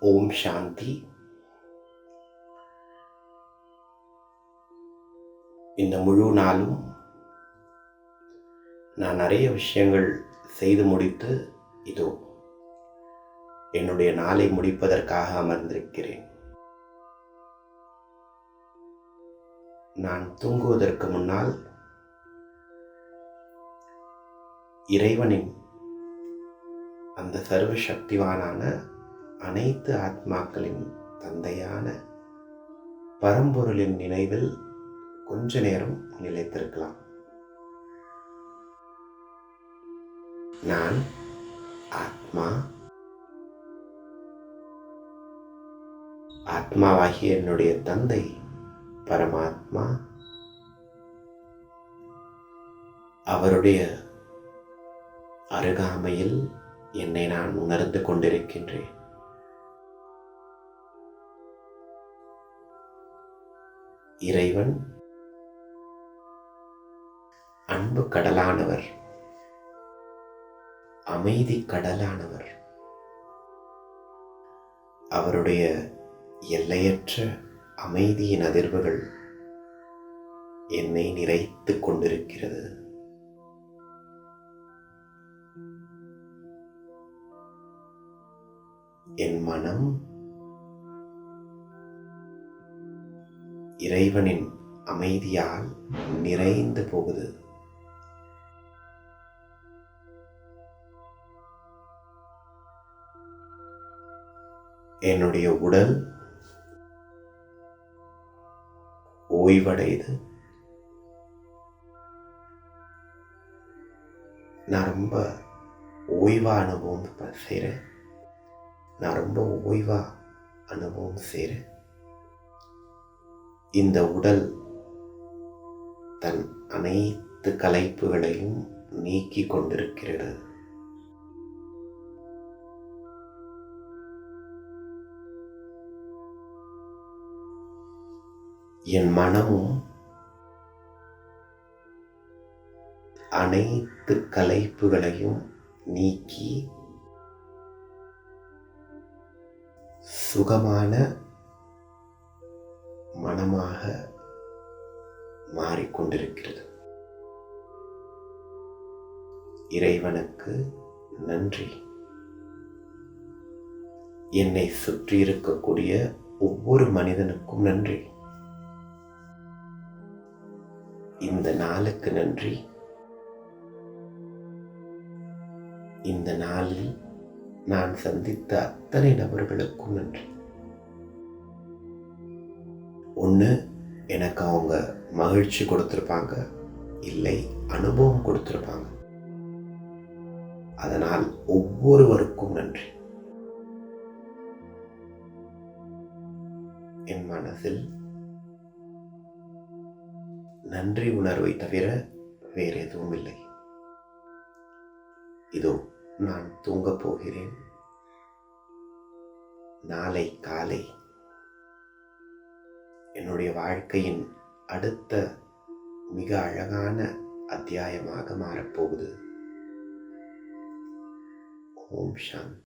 ஓம் சாந்தி. இந்த முழு நாளும் நான் நிறைய விஷயங்கள் செய்து முடித்து இதோ என்னுடைய நாளை முடிப்பதற்காக அமர்ந்திருக்கிறேன். நான் தூங்குவதற்கு முன்னால் இறைவனின் அந்த சர்வ சக்திவானான அனைத்து ஆத்மாக்களின் தந்தையான பரம்பொருளின் நினைவில் கொஞ்ச நேரம் நிலைத்திருக்கலாம். நான் ஆத்மா, ஆத்மாவாகிய என்னுடைய தந்தை பரமாத்மா, அவருடைய அருகாமையில் என்னை நான் உணர்ந்து கொண்டிருக்கின்றேன். இறைவன் அன்பு கடலானவர், அமைதி கடலானவர். அவருடைய எல்லையற்ற அமைதியின் அதிர்வுகள் என்னை நிறைத்து கொண்டிருக்கிறது. என் மனம் இறைவனின் அமைதியால் நிறைந்து போகுது. என்னுடைய உடல் ஓய்வடையுது. நான் ரொம்ப ஓய்வா அனுபவம் செய்கிறேன். இந்த உடல் தன் அனைத்து களைப்புகளையும் நீக்கி கொண்டிருக்கிறது. என் மனமும் அனைத்து களைப்புகளையும் நீக்கி சுகமான மனமாக மாறிக்கொண்டிருக்கிறது. இறைவனுக்கு நன்றி. என்னை சுற்றி இருக்கக்கூடிய ஒவ்வொரு மனிதனுக்கும் நன்றி. இந்த நாளுக்கு நன்றி. இந்த நாளில் நான் சந்தித்த அத்தனை நபர்களுக்கும் நன்றி. ஒன்று, எனக்கு அவங்க மகிழ்ச்சி கொடுத்திருப்பாங்க, இல்லை அனுபவம் கொடுத்திருப்பாங்க. அதனால் ஒவ்வொருவருக்கும் நன்றி. என் மனசில் நன்றி உணர்வை தவிர வேறு எதுவும் இல்லை. இதோ நான் தூங்கப் போகிறேன். நாளை காலை என்னுடைய வாழ்க்கையின் அடுத்த மிக அழகான அத்தியாயமாக மாறப்போகுது. ஓம் சாந்தி.